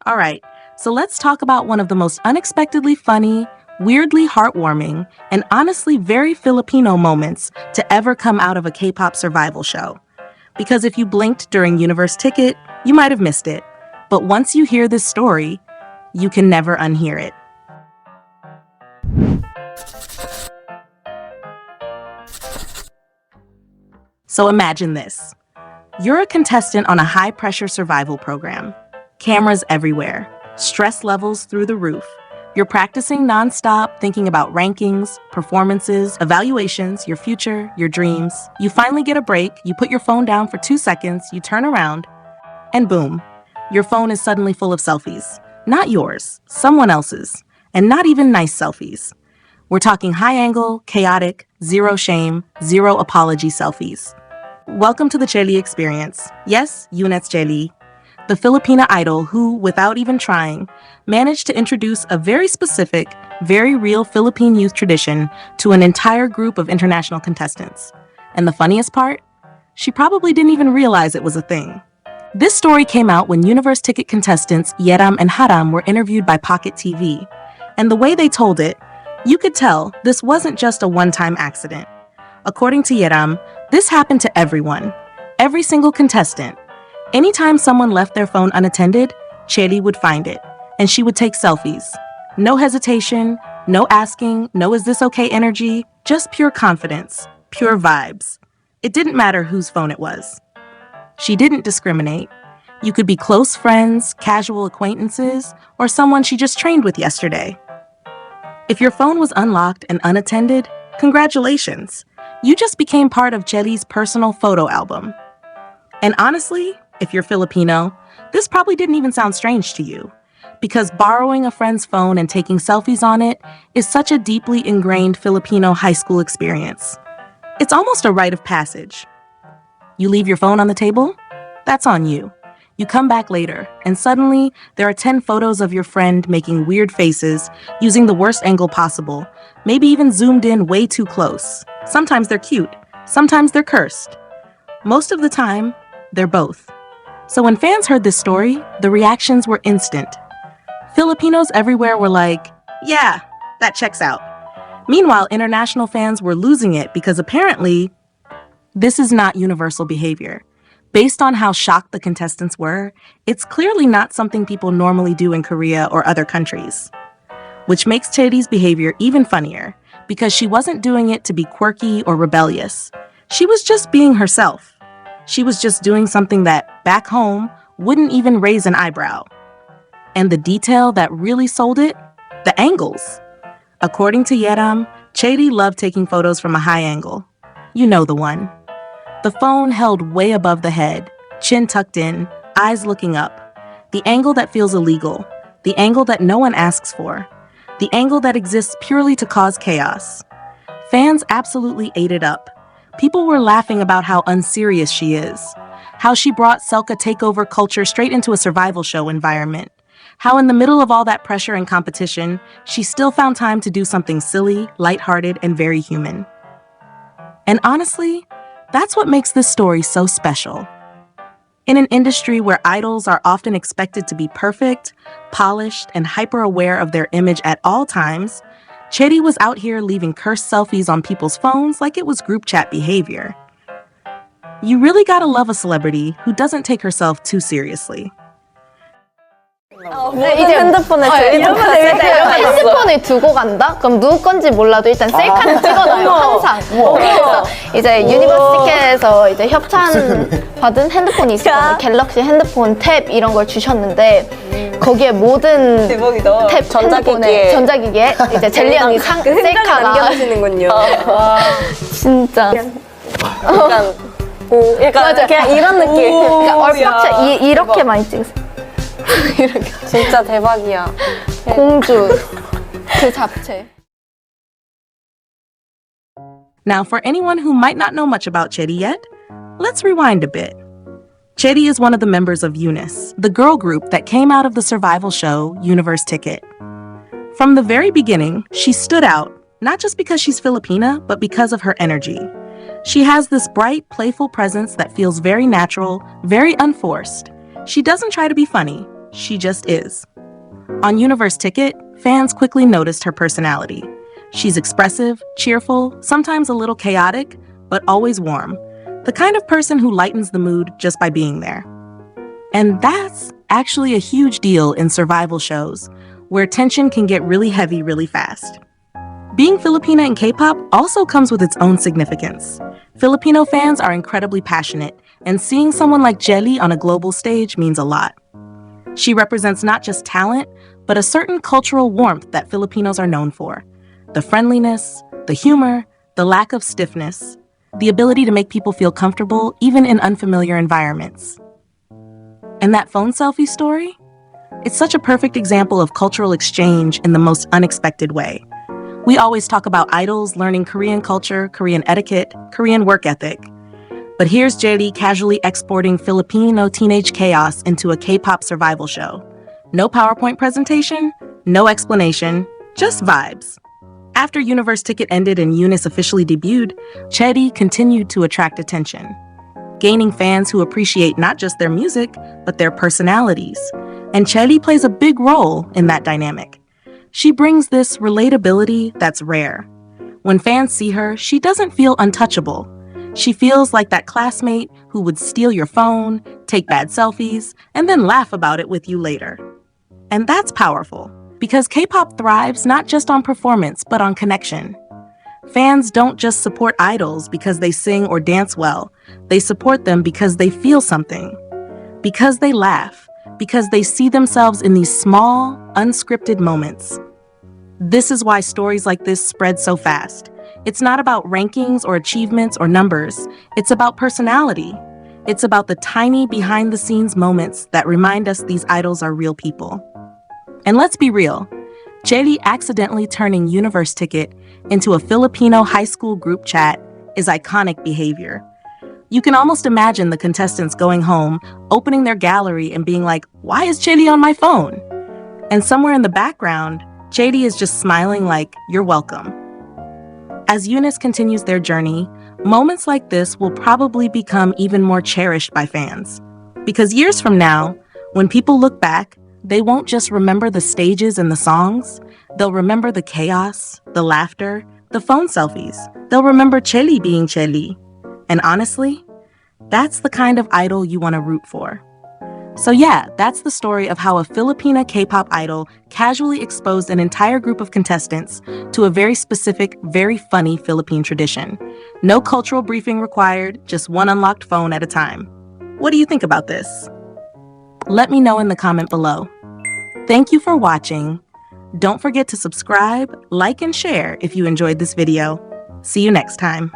All right, so let's talk about one of the most unexpectedly funny, weirdly heartwarming, and honestly very Filipino moments to ever come out of a K-pop survival show. Because if you blinked during Universe Ticket, you might have missed it. But once you hear this story, you can never unhear it. So imagine this. You're a contestant on a high-pressure survival program. Cameras everywhere, stress levels through the roof. You're practicing nonstop, thinking about rankings, performances, evaluations, your future, your dreams. You finally get a break, you put your phone down for 2 seconds, you turn around, and boom, your phone is suddenly full of selfies. Not yours, someone else's, and not even nice selfies. We're talking high-angle, chaotic, zero shame, zero apology selfies. Welcome to the Gehlee experience. Yes, Eunice Gehlee, the Filipina idol who, without even trying, managed to introduce a very specific, very real Philippine youth tradition to an entire group of international contestants. And the funniest part? She probably didn't even realize it was a thing. This story came out when Universe Ticket contestants Yeram and Haram were interviewed by Pocket TV. And the way they told it, you could tell this wasn't just a one-time accident. According to Yeram, this happened to everyone, every single contestant. Anytime someone left their phone unattended, Gehlee would find it, and she would take selfies. No hesitation, no asking, no is this okay energy, just pure confidence, pure vibes. It didn't matter whose phone it was. She didn't discriminate. You could be close friends, casual acquaintances, or someone she just trained with yesterday. If your phone was unlocked and unattended, congratulations. You just became part of Gehlee's personal photo album. And honestly, if you're Filipino, this probably didn't even sound strange to you, because borrowing a friend's phone and taking selfies on it is such a deeply ingrained Filipino high school experience. It's almost a rite of passage. You leave your phone on the table? That's on you. You come back later, and suddenly there are 10 photos of your friend making weird faces, using the worst angle possible, maybe even zoomed in way too close. Sometimes they're cute, sometimes they're cursed. Most of the time, they're both. So when fans heard this story, the reactions were instant. Filipinos everywhere were like, yeah, that checks out. Meanwhile, international fans were losing it because apparently, this is not universal behavior. Based on how shocked the contestants were, it's clearly not something people normally do in Korea or other countries. Which makes Gehlee's behavior even funnier, because she wasn't doing it to be quirky or rebellious. She was just being herself. She was just doing something that, back home, wouldn't even raise an eyebrow. And the detail that really sold it? The angles. According to Yeram, Gehlee loved taking photos from a high angle. You know the one. The phone held way above the head, chin tucked in, eyes looking up. The angle that feels illegal. The angle that no one asks for. The angle that exists purely to cause chaos. Fans absolutely ate it up. People were laughing about how unserious she is. How she brought Selka takeover culture straight into a survival show environment. How in the middle of all that pressure and competition, she still found time to do something silly, lighthearted, and very human. And honestly, that's what makes this story so special. In an industry where idols are often expected to be perfect, polished, and hyper-aware of their image at all times, Gehlee was out here leaving cursed selfies on people's phones like it was group chat behavior. You really gotta love a celebrity who doesn't take herself too seriously. 핸드폰을 두고 간다? 그럼 누구 건지 몰라도 일단 셀카는 찍어놔요, 항상. 그래서 이제 유니버스 티켓에서 이제 협찬 받은 핸드폰이 있었거든요. 갤럭시 핸드폰 탭 이런 걸 주셨는데 거기에 모든 대박이다. 탭 전자기기에 이제 젤리 언니 셀카가 남겨주시는군요. 와, 진짜 약간 맞아. 그냥 이런 느낌. 그러니까 얼빡쳐 이렇게 많이 찍으세요. 이렇게 진짜 대박이야. 공주 그 잡채. Now, for anyone who might not know much about Gehlee yet, let's rewind a bit. Gehlee is one of the members of Eunice, the girl group that came out of the survival show Universe Ticket. From the very beginning, she stood out, not just because she's Filipina, but because of her energy. She has this bright, playful presence that feels very natural, very unforced. She doesn't try to be funny. she just is. On Universe Ticket, fans quickly noticed her personality. She's expressive, cheerful, sometimes a little chaotic, but always warm. The kind of person who lightens the mood just by being there. And that's actually a huge deal in survival shows, where tension can get really heavy really fast. Being Filipina in K-pop also comes with its own significance. Filipino fans are incredibly passionate, and seeing someone like Gehlee on a global stage means a lot. She represents not just talent, but a certain cultural warmth that Filipinos are known for. The friendliness, the humor, the lack of stiffness, the ability to make people feel comfortable even in unfamiliar environments. And that phone selfie story? It's such a perfect example of cultural exchange in the most unexpected way. We always talk about idols learning Korean culture, Korean etiquette, Korean work ethic. But here's Gehlee casually exporting Filipino teenage chaos into a K-pop survival show. No PowerPoint presentation, no explanation, just vibes. After Universe Ticket ended and Eunice officially debuted, Gehlee continued to attract attention, gaining fans who appreciate not just their music, but their personalities. And Gehlee plays a big role in that dynamic. She brings this relatability that's rare. When fans see her, she doesn't feel untouchable. She feels like that classmate who would steal your phone, take bad selfies, and then laugh about it with you later. And that's powerful, because K-pop thrives not just on performance, but on connection. Fans don't just support idols because they sing or dance well. They support them because they feel something, because they laugh, because they see themselves in these small, unscripted moments. This is why stories like this spread so fast. It's not about rankings or achievements or numbers. It's about personality. It's about the tiny behind-the-scenes moments that remind us these idols are real people. And let's be real, Gehlee accidentally turning Universe Ticket into a Filipino high school group chat is iconic behavior. You can almost imagine the contestants going home, opening their gallery and being like, "Why is Gehlee on my phone?" And somewhere in the background, Gehlee is just smiling like, "You're welcome." As Eunice continues their journey, moments like this will probably become even more cherished by fans. Because years from now, when people look back, they won't just remember the stages and the songs, they'll remember the chaos, the laughter, the phone selfies. They'll remember Gehlee being Gehlee. And honestly, that's the kind of idol you want to root for. So yeah, that's the story of how a Filipina K-pop idol casually exposed an entire group of contestants to a very specific, very funny Philippine tradition. No cultural briefing required, just one unlocked phone at a time. What do you think about this? Let me know in the comment below. Thank you for watching. Don't forget to subscribe, like, and share if you enjoyed this video. See you next time.